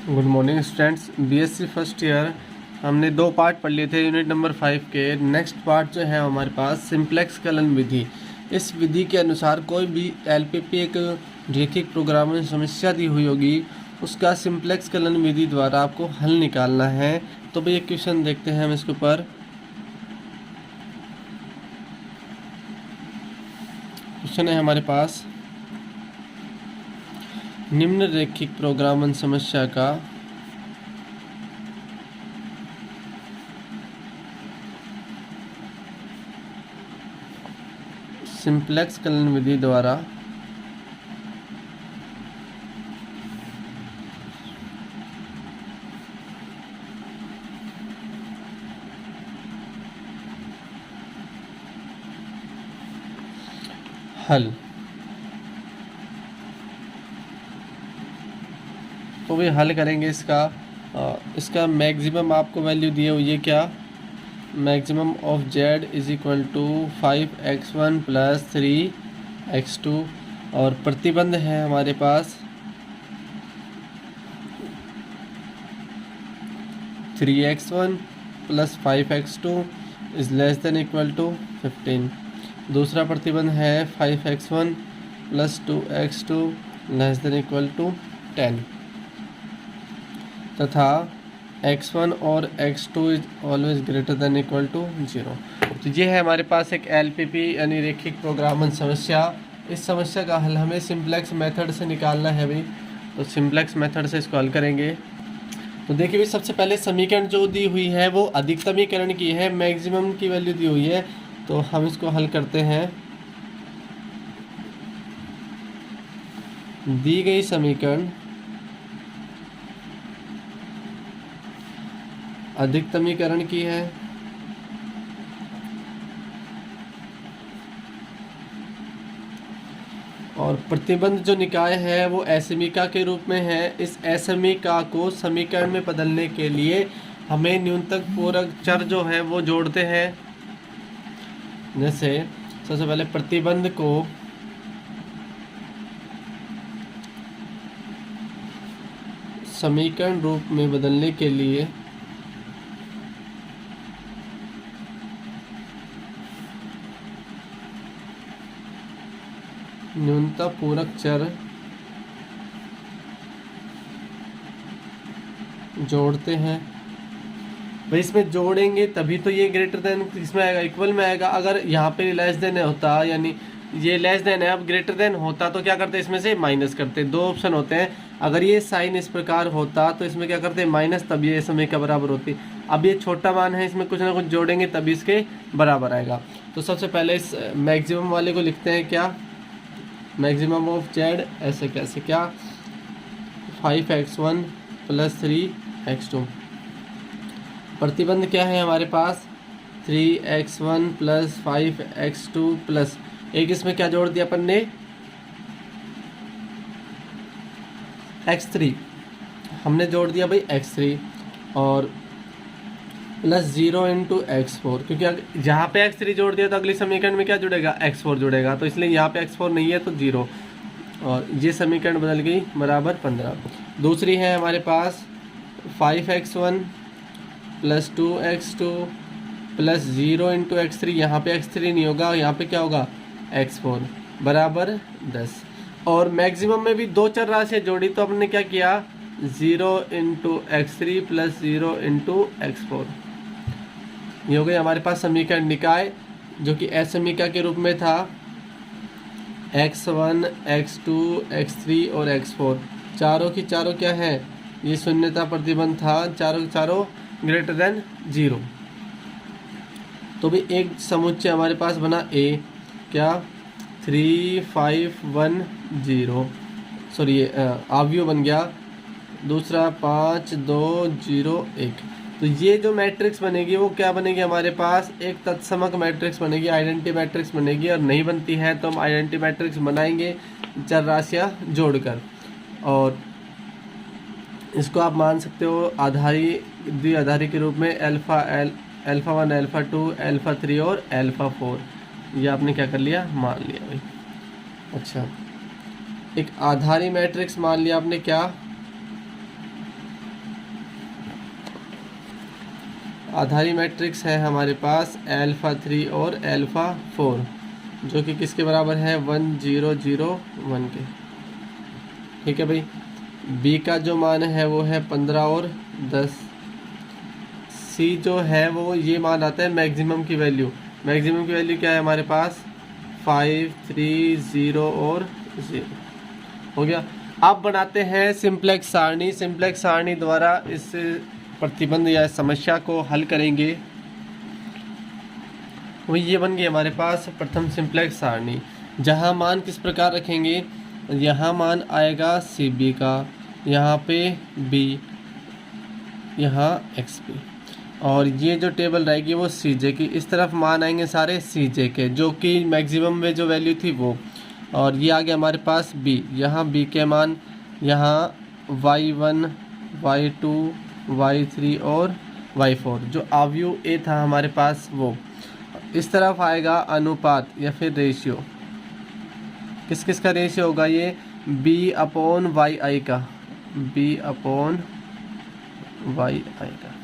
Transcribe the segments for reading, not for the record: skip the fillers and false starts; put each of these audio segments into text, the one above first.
Good morning students. BSc first year हमने 2 part पढ़ लिए थे यूनिट नंबर 5 के। नेक्स्ट पार्ट जो है हमारे पास सिंप्लेक्स कलन विधि। इस विधि के अनुसार कोई भी एलपीपी एक रैखिक प्रोग्रामिंग समस्या दी हुई होगी, उसका सिंप्लेक्स कलन विधि द्वारा आपको हल निकालना है। तो भाई एक क्वेश्चन देखते हैं हम इसके ऊपर। क्वेश्चन है हमारे पास, निम्न रैखिक प्रोग्रामन समस्या का सिंप्लेक्स कलन विधि द्वारा हल। तो भी हल करेंगे इसका मैक्सिमम आपको वैल्यू दी हुई है। क्या? Maximum of Z is equal to 5x1 plus 3x2 और प्रतिबंध है हमारे पास 3x1 plus 5x2 is less than equal to 15। दूसरा प्रतिबंध है 5x1 plus 2x2 less than equal to 10 तथा x1 और x2 is always greater than equal to 0। तो ये है हमारे पास एक एलपीपी यानी रैखिक प्रोग्रामन समस्या। इस समस्या का हल हमें सिंप्लेक्स मेथड से निकालना है भाई। तो सिंप्लेक्स मेथड से इसको हल करेंगे। तो देखिए भाई, सबसे पहले समीकरण जो दी हुई है वो अधिकतमीकरण की है, मैक्सिमम की वैल्यू दी हुई है। तो हम इसको हल करते हैं। दी गई समीकरण अधिकतमीकरण की है और प्रतिबंध जो निकाय है वो असमीका के रूप में है। इस असमीका को समीकरण में बदलने के लिए हमें न्यूनतम पूरक चर जो है वो जोड़ते हैं। जैसे सबसे पहले प्रतिबंध को समीकरण रूप में बदलने के लिए न्यूनतम पूरक चर जोड़ते हैं। भाई इसमें जोड़ेंगे तभी तो ये ग्रेटर देन इसमें आएगा, इक्वल में आएगा। अगर यहाँ पे लेस देन होता, यानी ये लेस देन है, अब ग्रेटर देन होता तो क्या करते, इसमें से माइनस करते। दो ऑप्शन होते हैं। अगर ये साइन इस प्रकार होता तो इसमें क्या करते, माइनस, तब ये समय का बराबर होती। अब ये छोटा मान है, इसमें कुछ ना कुछ जोड़ेंगे तभी इसके बराबर आएगा। तो सबसे पहले इस मैक्सिमम वाले को लिखते हैं। क्या? मैक्सिमम ऑफ जेड ऐसे कैसे, क्या 5x1 प्लस 3x2। प्रतिबंध क्या है हमारे पास 3x1 प्लस 5x2 प्लस एक, इसमें क्या जोड़ दिया अपन ने, x3 हमने जोड़ दिया भाई x3 और प्लस 0 इंटू x4, क्योंकि यहाँ पे x3 जोड़ दिया तो अगली समीकरण में क्या जुड़ेगा, x4 जुड़ेगा। तो इसलिए यहाँ पे x4 नहीं है तो 0 और ये समीकरण बदल गई बराबर 15। दूसरी है हमारे पास 5x1 plus 2x2 plus 0 into x3। यहाँ पे x3 नहीं होगा, यहाँ पे क्या होगा x4 बराबर 10। और मैक्सिमम में भी दो चर राशियाँ जोड़ी तो हमने क्या किया, 0 into x3 plus 0 into x4। ये हो गई हमारे पास समीकरण निकाय, जो कि असमीका के रूप में था। x1 x2 x3 और x4 चारों की चारों क्या है, ये शून्यता प्रतिबंध था, चारों के चारों ग्रेटर देन 0। तो भी एक समुच्चय हमारे पास बना A, क्या 3 5 1 0, सॉरी ये अवयव बन गया। दूसरा 5 2 0 1। तो ये जो मैट्रिक्स बनेगी वो क्या बनेगी हमारे पास, एक तत्समक मैट्रिक्स बनेगी, आइडेंटिटी मैट्रिक्स बनेगी। और नहीं बनती है तो हम आइडेंटिटी मैट्रिक्स बनाएंगे चर राशियाँ जोड़कर। और इसको आप मान सकते हो आधारी, द्विआधारी के रूप में अल्फ़ा 1 अल्फ़ा 2 अल्फ़ा 3 और अल्फ़ा 4। ये आपने क्या कर लिया, मान लिया भाई। अच्छा, एक आधारी मैट्रिक्स मान लिया आपने, क्या आधारी मैट्रिक्स है हमारे पास अल्फ़ा 3 और अल्फ़ा 4, जो कि किसके बराबर है 1 0 0 1 के। ठीक है भाई। बी का जो मान है वो है 15 और 10। सी जो है वो ये मान आता है मैक्सिमम की वैल्यू। मैक्सिमम की वैल्यू क्या है हमारे पास 5 3 0 और 0 हो गया। अब बनाते हैं सिंप्लेक्स सारणी। सिंप्लेक्स सारणी द्वारा इस प्रतिबंध या समस्या को हल करेंगे। वो ये बन गई हमारे पास प्रथम सिंप्लेक्स सारणी, जहाँ मान किस प्रकार रखेंगे। यहाँ मान आएगा सी बी का, यहाँ पे बी, यहाँ एक्स बी, और ये जो टेबल रहेगी वो सी जे की। इस तरफ मान आएंगे सारे सी जे के, जो कि मैक्सिमम में जो वैल्यू थी वो। और ये आ गया हमारे पास बी, यहाँ बी के मान, यहाँ y1 y2 y3 और y4, जो अवयव ए था हमारे पास वो। इस तरफ आएगा अनुपात या फिर रेशियो। किस किस का रेशियो होगा ये b अपॉन वाई आई का, b अपॉन वाई आई का।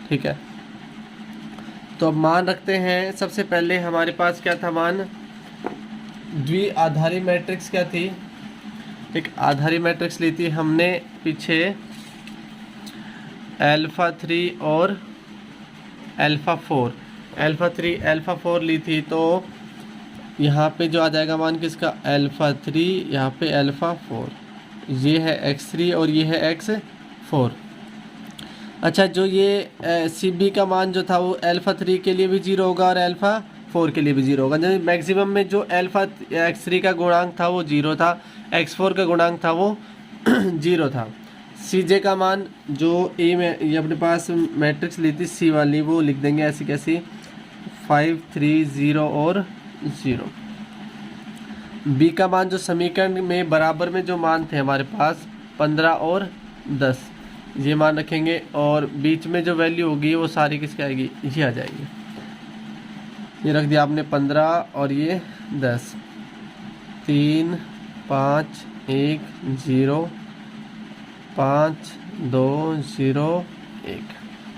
ठीक है, तो अब मान रखते हैं। सबसे पहले हमारे पास क्या था मान, द्विआधारी मैट्रिक्स क्या थी, एक आधारी मैट्रिक्स ली थी हमने पीछे अल्फ़ा 3 और अल्फ़ा 4, अल्फ़ा 3 अल्फ़ा 4 ली थी। तो यहाँ पे जो आ जाएगा मान किसका अल्फ़ा 3, यहाँ पे अल्फ़ा 4, ये है x3 और ये है x4। अच्छा, जो ये सी बी का मान जो था वो अल्फ़ा 3 के लिए भी 0 होगा और अल्फ़ा 4 के लिए भी 0 होगा। जब मैक्सिमम में जो अल्फ़ा x3 का गुणांक था वो 0 था, x4 का गुणांक था वो 0 था। सी जे का मान जो ए में ये अपने पास मैट्रिक्स ली थी सी वाली, वो लिख देंगे ऐसी कैसी 5 3 0 और 0। बी का मान जो समीकरण में बराबर में जो मान थे हमारे पास 15 और 10, ये मान रखेंगे। और बीच में जो वैल्यू होगी वो सारी किसकी आएगी, ये आ जाएगी। ये रख दिया आपने 15 और ये 10, 3 5 1 0 5 2 0 1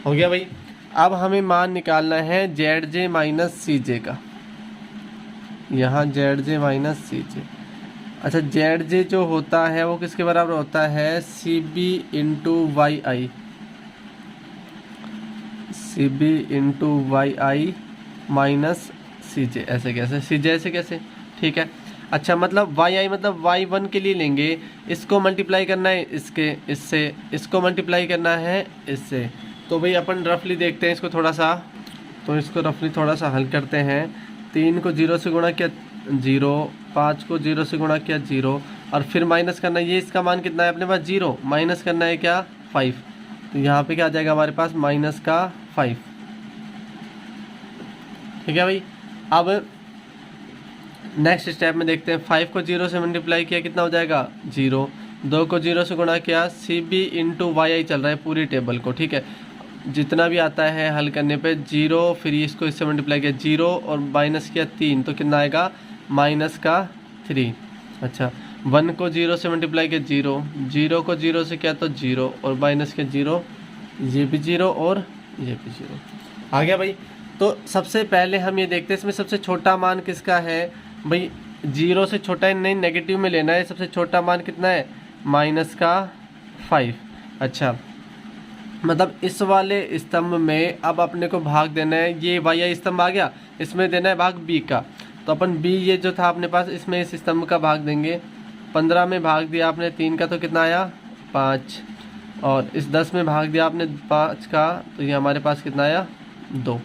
हो गया भाई। अब हमें मान निकालना है जेड जे माइनस सी जे का, यहाँ जेड जे माइनस सी जे। अच्छा, जेड जे जो होता है वो किसके बराबर होता है सी बी इंटू वाई आई, सी बी इंटू वाई आई माइनस सी जे। ऐसे कैसे सी जे, ऐसे कैसे, ठीक है। अच्छा, मतलब वाई आई मतलब y1 के लिए लेंगे, इसको मल्टीप्लाई करना है इससे, इसको मल्टीप्लाई करना है इससे। तो भाई अपन रफली देखते हैं इसको थोड़ा सा, तो इसको रफली थोड़ा सा हल करते हैं। 3 को 0 से गुणा किया 0, 5 को 0 से गुणा किया 0, और फिर माइनस करना है। ये इसका मान कितना है अपने पास 0, माइनस करना है क्या 5, तो यहाँ पे क्या आ जाएगा हमारे पास माइनस का 5। ठीक है भाई। अब नेक्स्ट स्टेप में देखते हैं। 5 को 0 से मल्टीप्लाई किया कितना हो जाएगा 0, 2 को 0 से गुणा किया सी बी इंटू वाई आई चल रहा है पूरी टेबल को। ठीक है, जितना भी आता है हल करने पे 0, फिर इसको इससे मल्टीप्लाई किया 0 और माइनस किया 3, तो कितना आएगा माइनस का 3। अच्छा, 1 को 0 से मल्टीप्लाई किया 0, 0 को 0 से किया तो 0 और माइनस किया 0, ये भी 0 और ये भी 0 आ गया भाई। तो सबसे पहले हम ये देखते हैं इसमें सबसे छोटा मान किसका है भाई। 0 से छोटा नहीं, नेगेटिव में लेना है। सबसे छोटा मान कितना है माइनस का 5। अच्छा, मतलब इस वाले स्तंभ में अब अपने को भाग देना है। ये वाई आई स्तंभ आ गया, इसमें देना है भाग बी का। तो अपन बी ये जो था अपने पास, इसमें इस स्तंभ का भाग देंगे। 15 में भाग दिया आपने 3 का, तो कितना आया 5, और इस 10 में भाग दिया आपने 5 का, तो ये हमारे पास कितना आया 2।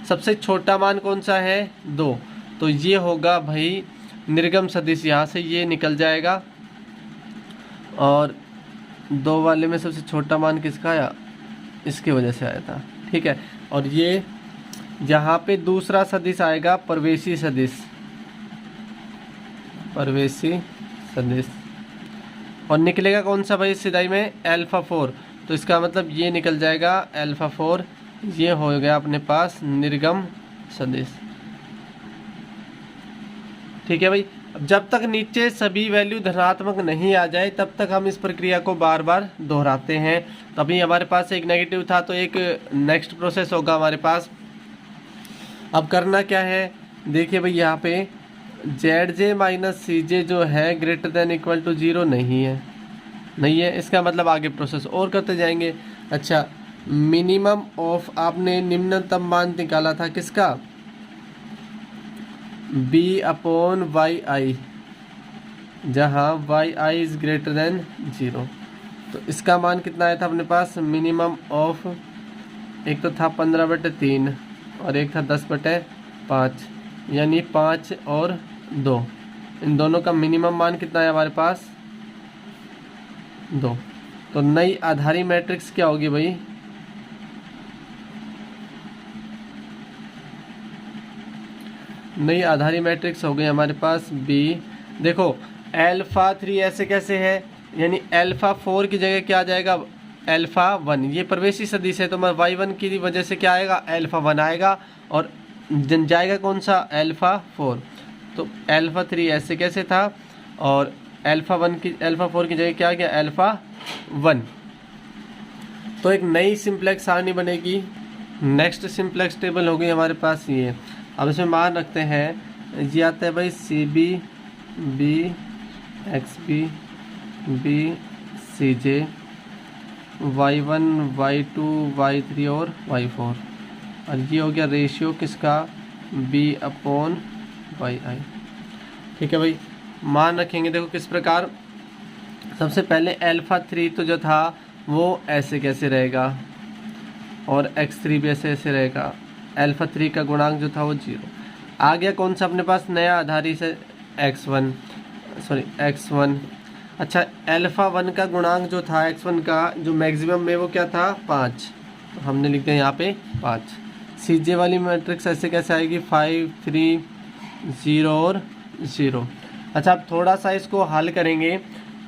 सबसे छोटा मान कौन सा है 2, तो ये होगा भाई निर्गम सदिश, यहाँ से ये निकल जाएगा। और 2 वाले में सबसे छोटा मान किसका आया, इसकी वजह से आया था। ठीक है, और ये यहाँ पे दूसरा सदिश आएगा प्रवेशी सदिश, प्रवेशी सदिश, और निकलेगा कौन सा भाई सिदाई में अल्फ़ा 4, तो इसका मतलब ये निकल जाएगा अल्फ़ा 4। ये हो गया अपने पास निर्गम सदिश। ठीक है भाई। अब जब तक नीचे सभी वैल्यू धनात्मक नहीं आ जाए तब तक हम इस प्रक्रिया को बार बार दोहराते हैं। तो अभी हमारे पास एक नेगेटिव था तो एक नेक्स्ट प्रोसेस होगा हमारे पास। अब करना क्या है, देखिए भाई यहाँ पे जेड जे माइनस सी जे जो है ग्रेटर देन इक्वल टू 0 नहीं है, इसका मतलब आगे प्रोसेस और करते जाएंगे। अच्छा, मिनिमम ऑफ आपने निम्नतम मान निकाला था किसका, b अपॉन वाई आई, जहाँ y i is greater than 0। तो इसका मान कितना आया था अपने पास, मिनिमम ऑफ एक तो था 15/3 और एक था 10/5, यानी 5 और 2, इन दोनों का मिनिमम मान कितना है हमारे पास 2। तो नई आधारी मैट्रिक्स क्या होगी भाई, नई आधारी मैट्रिक्स हो गई हमारे पास बी। देखो अल्फा 3 ऐसे कैसे है, यानी अल्फा 4 की जगह क्या आ जाएगा अल्फा 1, ये प्रवेशी सदिश है तो मैं y1 की वजह से क्या आएगा अल्फा 1 आएगा और जाएगा कौन सा अल्फा 4। तो अल्फा 3 ऐसे कैसे था और अल्फा 4 की जगह क्या आ गया अल्फा 1। तो एक नई सिंप्लेक्स सारणी बनेगी। नेक्स्ट सिंप्लेक्स टेबल हो गई हमारे पास ये। अब इसमें मान रखते हैं, ये आता है भाई C B B X B B C J y1 y2 y3 और y4, और ये हो गया रेशियो किसका b अपॉन वाई आई। ठीक है भाई, मान रखेंगे देखो किस प्रकार। सबसे पहले अल्फा 3 तो जो था वो ऐसे कैसे रहेगा और x3 भी ऐसे रहेगा, अल्फा 3 का गुणांक जो था वो 0 आ गया। कौन सा अपने पास नया आधारी से x1। अच्छा, अल्फा 1 का गुणांक जो था x1 का जो मैक्सिमम में वो क्या था 5, तो हमने लिख दिया यहाँ पे 5। सीजे वाली मैट्रिक्स ऐसे कैसे आएगी 5 3 0 और 0। अच्छा, अब थोड़ा सा इसको हल करेंगे।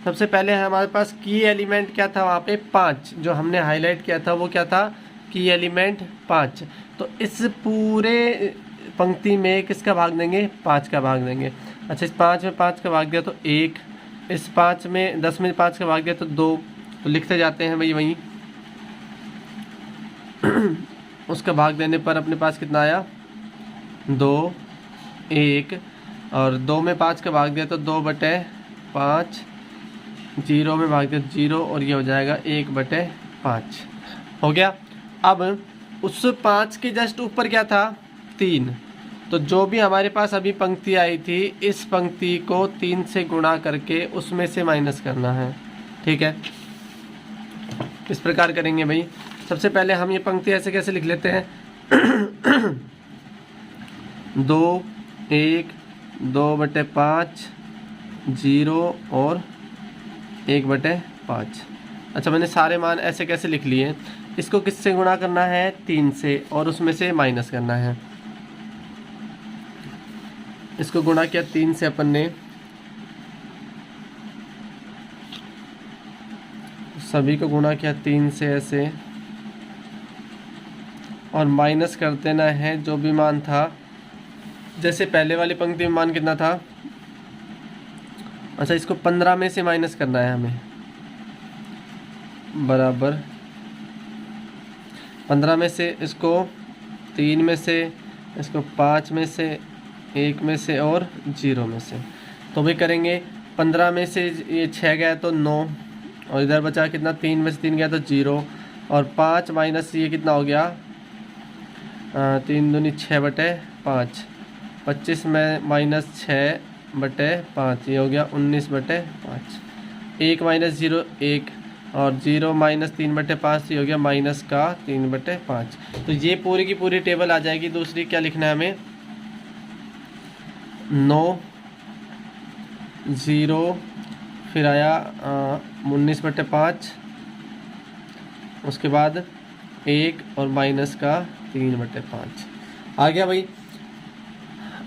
सबसे पहले हमारे पास की एलिमेंट क्या था वहाँ पे 5, जो हमने हाईलाइट किया था वो क्या था की एलिमेंट 5। तो इस पूरे पंक्ति में किसका भाग देंगे 5 का भाग देंगे। अच्छा, इस 5 में 5 का भाग दिया तो 1, इस 5 में 10 में 5 का भाग दिया तो 2, तो लिखते जाते हैं भाई वहीं उसका भाग देने पर अपने पास कितना आया 2 1, और 2 में 5 का भाग दिया तो 2/5, 0 में भाग दिया 0, और ये हो जाएगा 1/5 हो गया। अब उस 5 के जस्ट ऊपर क्या था 3, तो जो भी हमारे पास अभी पंक्ति आई थी इस पंक्ति को 3 से गुणा करके उसमें से माइनस करना है। ठीक है, इस प्रकार करेंगे भाई। सबसे पहले हम ये पंक्ति ऐसे कैसे लिख लेते हैं 2 1 2/5 0 और 1/5। अच्छा, मैंने सारे मान ऐसे कैसे लिख लिए। इसको किससे गुणा करना है 3 से और उसमें से माइनस करना है। इसको गुणा किया 3 से अपन ने, सभी को गुणा किया 3 से ऐसे, और माइनस कर देना है जो भी मान था। जैसे पहले वाली पंक्ति में मान कितना था, अच्छा इसको 15 में से माइनस करना है हमें, बराबर 15 में से इसको 3 में से, इसको 5 में से, 1 में से और 0 में से। तो भी करेंगे 15 में से ये 6 गया तो 9, और इधर बचा कितना 3 में से 3 गया तो 0, और 5 माइनस ये कितना हो गया 3 दूनी 6/5, 25 में माइनस 6/5 ये हो गया 19/5। 1 माइनस 0 1, और 0 माइनस 3/5 ये हो गया माइनस का 3/5। तो ये पूरी की पूरी टेबल आ जाएगी। दूसरी क्या लिखना है हमें 9 0, फिर आया 19/5, उसके बाद 1 और माइनस का 3/5 आ गया भाई।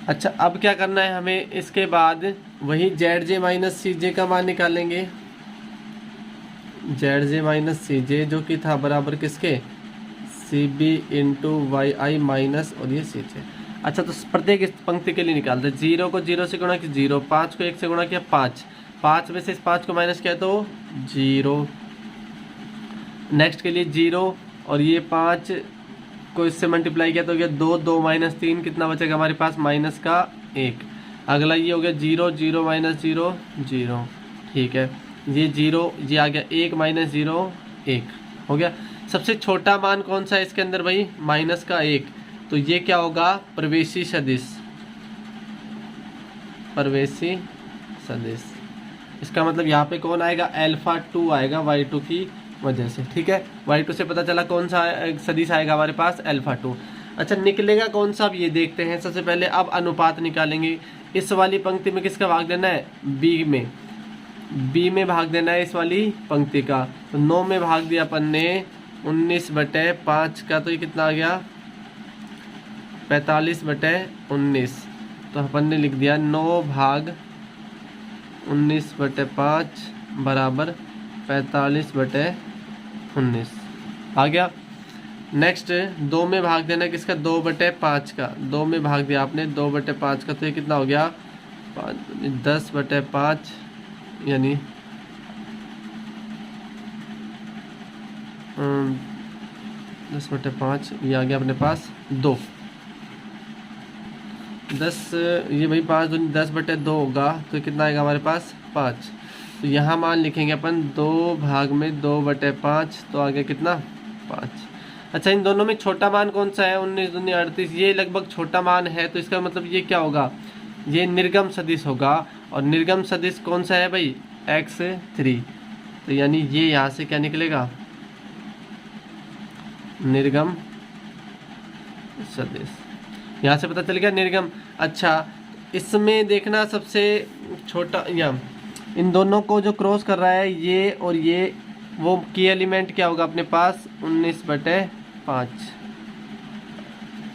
अच्छा, अब क्या करना है हमें, इसके बाद वही जेड जे माइनस सी जे का मान निकालेंगे। जेड जे माइनस सी जे जो कि था बराबर किसके सी बी इंटू वाई आई माइनस और ये सी जे। अच्छा, तो प्रत्येक इस पंक्ति के लिए निकालते हैं। 0 को 0 से गुणा किया 0, 5 को 1 से गुणा किया 5, 5 में से इस 5 को माइनस किया तो 0। नेक्स्ट के लिए 0 और ये 5 को इससे मल्टीप्लाई किया तो गया 2, 2 माइनस 3 कितना बचेगा हमारे पास माइनस का 1। अगला ये हो गया 0, 0 माइनस 0 0, ठीक है। ये 0 ये आ गया 1 माइनस 0 1 हो गया। सबसे छोटा मान कौन सा है इसके अंदर भाई, माइनस का 1, तो ये क्या होगा प्रवेशी सदिश, प्रवेशी सदिश। इसका मतलब यहाँ पे कौन आएगा, अल्फा 2 आएगा y2 की वजह से, ठीक है। y2 से पता चला कौन सा सदिश आएगा हमारे पास, अल्फा 2। अच्छा, निकलेगा कौन सा, अब ये देखते हैं। सबसे पहले अब अनुपात निकालेंगे। इस वाली पंक्ति में किसका भाग देना है, बी में भाग देना है इस वाली पंक्ति का। तो 9 में भाग दिया अपन ने 19/5 का, तो ये कितना आ गया 45/19। तो अपन ने लिख दिया 9 भाग 19/5 बराबर 45/19 आ गया। नेक्स्ट 2 में भाग देना किसका, 2/5 का, 2 में भाग दिया आपने 2/5 का, तो ये कितना हो गया 10/5 यानी 10/5 ये आ गया अपने पास 2, 10 ये भाई 5 दूनी 10/2 होगा, तो कितना आएगा हमारे पास 5। तो यहाँ मान लिखेंगे अपन 2 भाग में 2/5, तो आ गया कितना 5। अच्छा, इन दोनों में छोटा मान कौन सा है, 19 दूनी 38, ये लगभग छोटा मान है, तो इसका मतलब ये क्या होगा, ये निर्गम सदिश होगा। और निर्गम सदिश कौन सा है भाई, x3, तो यानी ये यहाँ से क्या निकलेगा, निर्गम सदिश, यहाँ से पता चल गया निर्गम। अच्छा, इसमें देखना सबसे छोटा, या इन दोनों को जो क्रॉस कर रहा है ये और ये, वो की एलिमेंट क्या होगा अपने पास 19/5।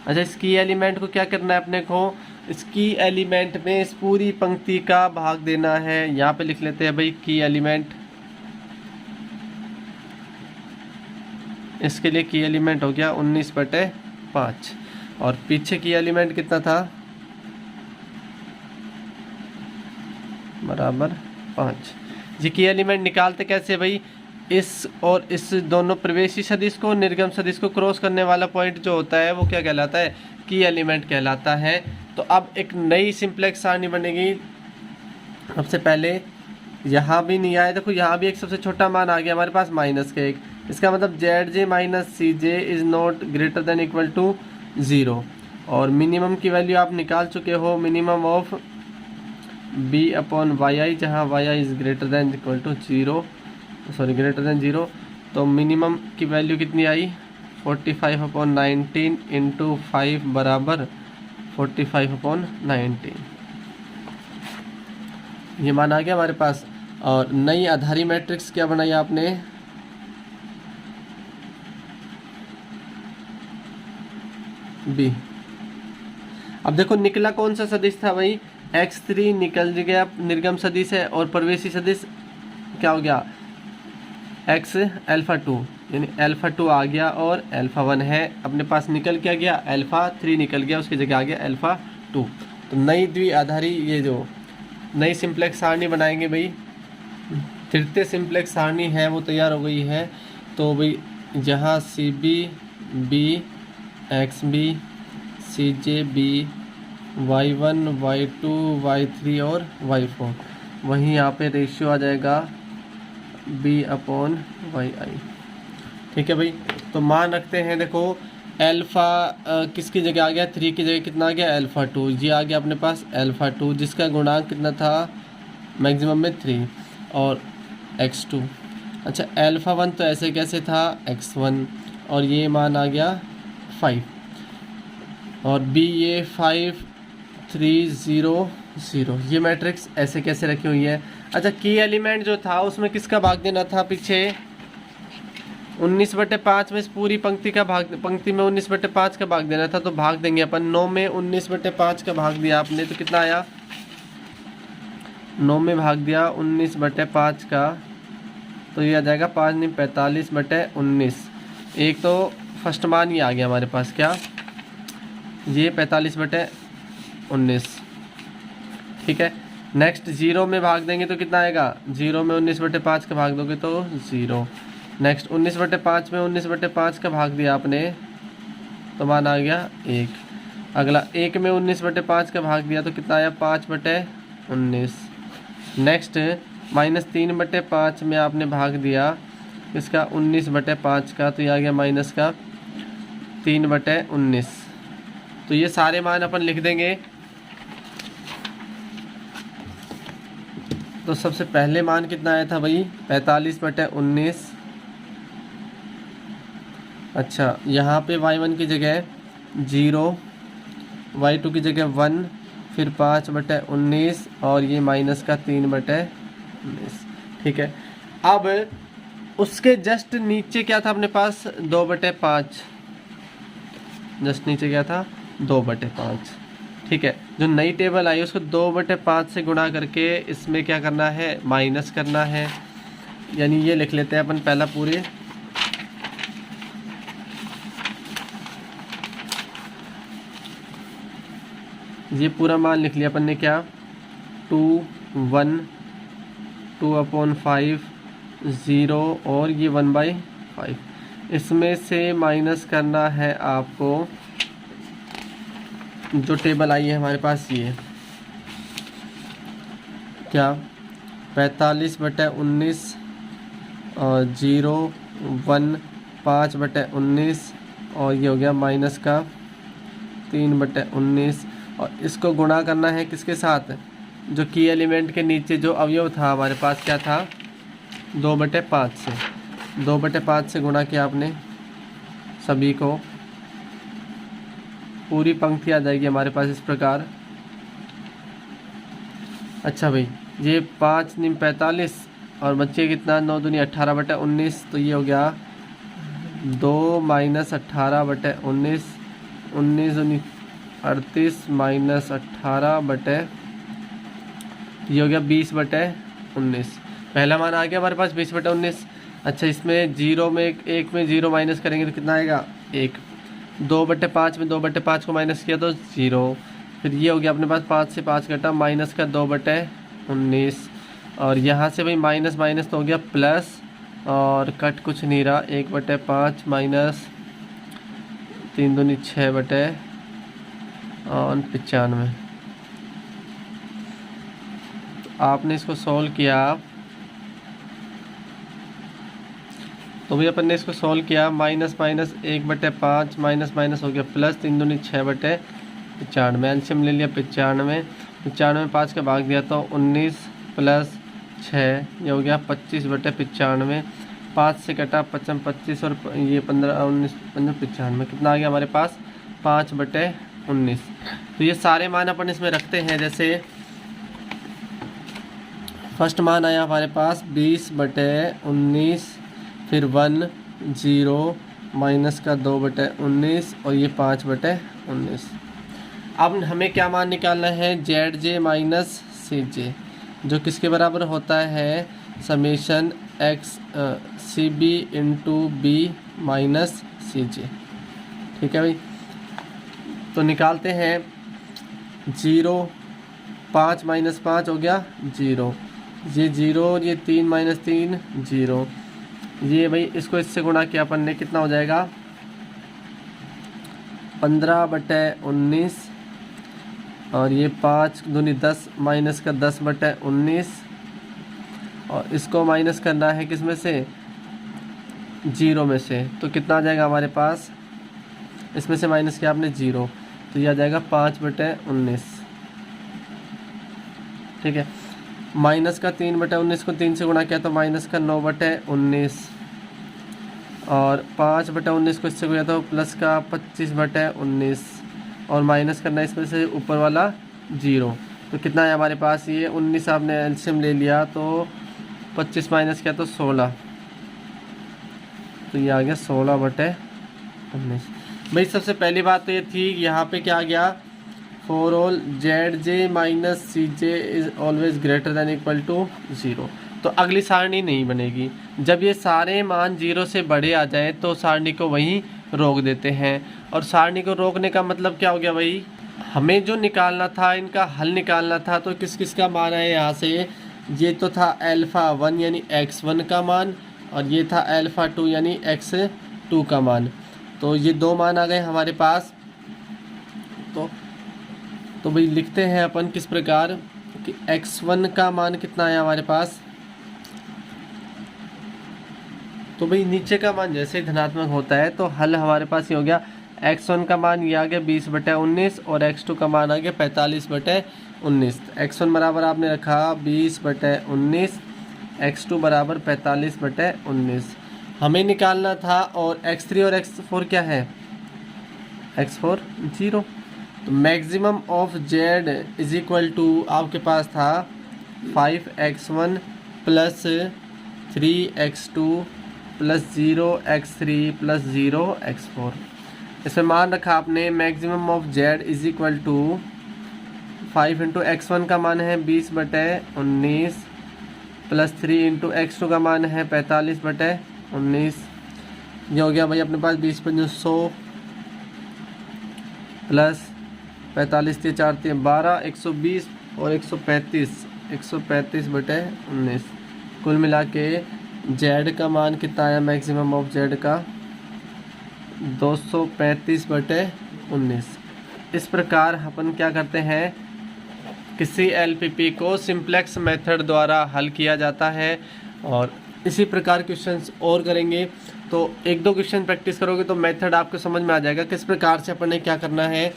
अच्छा, इस की एलिमेंट को क्या करना है अपने को, इस की एलिमेंट में इस पूरी पंक्ति का भाग देना है। यहाँ पे लिख लेते हैं भाई की एलिमेंट, इसके लिए की एलिमेंट हो गया 19/5 और पीछे की एलिमेंट कितना था बराबर 5। ये की एलिमेंट निकालते कैसे भाई, इस और इस दोनों प्रवेशी सदिश को निर्गम सदिश को क्रॉस करने वाला पॉइंट जो होता है वो क्या कहलाता है, की एलिमेंट कहलाता है। तो अब एक नई सिंप्लेक्स सारणी बनेगी। सबसे पहले यहाँ भी नहीं आया, देखो यहाँ भी एक सबसे छोटा मान आ गया हमारे पास -1। इसका मतलब ZJ - CJ is not greater than equal to 0। और मिनिमम की वैल्यू आप निकाल चुके हो, मिनिमम ऑफ B/yi, जहाँ yi is greater than equal to 0, sorry greater than 0। तो मिनिमम की वैल्यू कितनी आई 45/19 इंटू 5 बराबर 45/19, ये मान आ गया हमारे पास। और नई आधारी मैट्रिक्स क्या बनाई आपने, बी। अब देखो निकला कौन सा सदिश था भाई, x3 निकल गया, निर्गम सदिश है। और प्रवेशी सदिश क्या हो गया x अल्फा 2, यानी अल्फा 2 आ गया और अल्फा 1 है अपने पास, निकल क्या गया अल्फा 3 निकल गया, उसकी जगह आ गया अल्फा 2। तो नई द्विआधारी ये जो नई सिंप्लेक्स सारणी बनाएंगे भाई, तृतीय सिंप्लेक्स सारणी है वो तैयार हो गई है। तो भाई जहाँ CB B XB CJ B Y1 Y2 Y3 और Y4, वहीं यहाँ पे रेशियो आ जाएगा B/yi, ठीक है भाई। तो मान रखते हैं, देखो अल्फ़ा किसकी जगह आ गया, 3 की जगह कितना आ गया अल्फ़ा 2, ये आ गया अपने पास अल्फ़ा 2, जिसका गुणांक कितना था मैक्सिमम में 3 और x2। अच्छा, अल्फ़ा 1 तो ऐसे कैसे था x1, और ये मान आ गया 5, और B ये 5 3 0 0, ये मैट्रिक्स ऐसे कैसे रखी हुई है। अच्छा, की एलिमेंट जो था उसमें किसका भाग देना था पीछे 19/5 में, इस पूरी पंक्ति का भाग, पंक्ति में 19/5 का भाग देना था। तो भाग देंगे अपन 9 में 19/5 का भाग दिया आपने, तो कितना आया 9 में भाग दिया 19/5 का, तो ये आ जाएगा 5 नहीं 45/19। एक तो फर्स्ट मान ही आ गया हमारे पास, क्या ये 45/19, ठीक है। नेक्स्ट 0 में भाग देंगे तो कितना आएगा, 0 में 19/5 का भाग दोगे तो 0। नेक्स्ट 19/5 में 19/5 का भाग दिया आपने तो मान आ गया 1। अगला 1 में 19/5 का भाग दिया तो कितना आया, 5/19। नेक्स्ट -3/5 में आपने भाग दिया इसका 19/5 का, तो ये आ गया माइनस का 3/19। तो ये सारे मान अपन लिख देंगे। तो सबसे पहले मान कितना आया था भाई, 45/19। अच्छा, यहाँ पे y1 की जगह 0, y2 की जगह 1, फिर 5/19 और ये माइनस का 3/19, ठीक है। अब उसके जस्ट नीचे क्या था अपने पास, 2/5, जस्ट नीचे क्या था, 2/5, ठीक है। जो नई टेबल आई उसको 2/5 से गुणा करके इसमें क्या करना है, माइनस करना है। यानी ये लिख लेते हैं अपन पहला पूरे, ये पूरा मान लिख लिया अपन ने, क्या 2, 1, 2/5, 0 और ये 1/5। इसमें से माइनस करना है आपको जो टेबल आई है हमारे पास, ये क्या 45/19 और 0, 1, 5/19 और ये हो गया माइनस का 3/19। और इसको गुणा करना है किसके साथ, जो की एलिमेंट के नीचे जो अवयव था हमारे पास क्या था, 2/5 से। 2/5 से गुणा किया आपने सभी को, पूरी पंक्ति आ जाएगी हमारे पास इस प्रकार। अच्छा भाई, ये 5 निम 45 और बच्चे कितना, 9 दूनी 18/19, तो ये हो गया 2 - 18/19, 19 दूनी 38 - 18 ये हो गया 20/19। पहला मान आ गया हमारे पास 20/19। अच्छा, इसमें 0 में 1 में 0 माइनस करेंगे तो कितना आएगा, 1। 2/5 में 2/5 को माइनस किया तो 0। फिर ये हो गया अपने पास 5 से 5 घटा माइनस का 2/19। और यहाँ से भाई माइनस माइनस तो हो गया प्लस, और कट कुछ नहीं रहा, 1/5 माइनस 3 दूनी 6/95। आपने इसको सॉल्व किया तो भी अपन ने इसको सॉल्व किया, माइनस माइनस 1/5 माइनस माइनस हो गया प्लस, 3 दूनी 6/95। एलसीएम ले लिया 95, 95 में 5 का भाग दिया तो 19 + 6 ये हो गया 25/95। 5 से कटा 25 और ये 15 19 95, कितना आ गया हमारे पास, 5/19। तो ये सारे मान अपन इसमें रखते हैं। जैसे फर्स्ट मान आया हमारे पास 20/19, फिर 1, 0 माइनस का 2/19 और ये 5/19। अब हमें क्या मान निकालना है, ZJ - CJ, जो किसके बराबर होता है, summation x CB × B - CJ, ठीक है भाई। तो निकालते हैं, 0 5 - 5 हो गया 0, ये 0 और ये 3 - 3 0। ये भाई इसको इससे गुणा किया अपन ने, कितना हो जाएगा, 15/19 और ये 5 दूनी 10 माइनस का 10/19। और इसको माइनस करना है किस में से, 0 में से, तो कितना आ जाएगा हमारे पास, इसमें से माइनस किया आपने 0, तो ये आ जाएगा 5/19, ठीक है। माइनस का 3/19 को 3 से गुणा किया तो माइनस का 9/19, और 5/19 को इससे गुणा तो प्लस का 25/19, और माइनस करना इसमें से ऊपर वाला 0, तो कितना है हमारे पास, ये 19 आपने एलसीएम ले लिया तो 25 माइनस किया तो 16, तो ये आ गया 16/19। भाई सबसे पहली बात तो ये थी, यहाँ पे क्या आ गया, for all ZJ - CJ is always greater than equal to 0। तो अगली सारणी नहीं बनेगी, जब ये सारे मान 0 से बड़े आ जाएं तो सारणी को वहीं रोक देते हैं। और सारणी को रोकने का मतलब क्या हो गया भाई, हमें जो निकालना था, इनका हल निकालना था, तो किस किस का मान है यहाँ से, ये तो था अल्फ़ा 1 यानी x1 का मान, और ये था अल्फ़ा 2 यानी x2 का मान। तो ये दो मान आ गए हमारे पास। तो भाई लिखते हैं अपन किस प्रकार कि x1 का मान कितना है हमारे पास। तो भाई नीचे का मान जैसे धनात्मक होता है तो हल हमारे पास ये हो गया, x1 का मान ये आ गया 20/19 और x2 का मान आ गया 45/19। x1 बराबर आपने रखा 20/19, x2 बराबर 45/19 हमें निकालना था। और x3 और x4 क्या है, x4 0। तो maximum of z is equal to आपके पास था 5x1 plus 3x2 plus 0x3 plus 0x4। इसमें मान रखा आपने maximum of z is equal to 5 into x1 का मान है 20/19 प्लस 3 इंटू x2 का मान है 45/19। ये हो गया भाई अपने पास 20/100 प्लस 45 × 4 = 12, 120 और 135/19। कुल मिला के z का मान कितना आया, मैक्सिमम ऑफ z का 235/19। इस प्रकार अपन क्या करते हैं, किसी एलपीपी को सिंप्लेक्स मेथड द्वारा हल किया जाता है। और इसी प्रकार क्वेश्चंस और करेंगे, तो एक दो क्वेश्चन प्रैक्टिस करोगे तो मेथड आपको समझ में आ जाएगा किस प्रकार से अपन ने क्या करना है।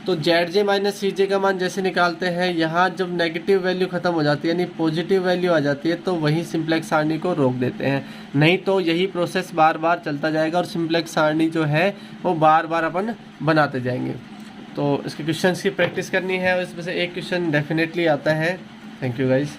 तो ZJ माइनस CJ का मान जैसे निकालते हैं, यहाँ जब नेगेटिव वैल्यू ख़त्म हो जाती है यानी पॉजिटिव वैल्यू आ जाती है तो वहीं सिंप्लेक्स सारणी को रोक देते हैं, नहीं तो यही प्रोसेस बार बार चलता जाएगा और सिंप्लेक्स सारणी जो है वो बार बार अपन बनाते जाएंगे। तो इसके क्वेश्चंस की प्रैक्टिस करनी है और इसमें से एक क्वेश्चन डेफिनेटली आता है। Thank you guys.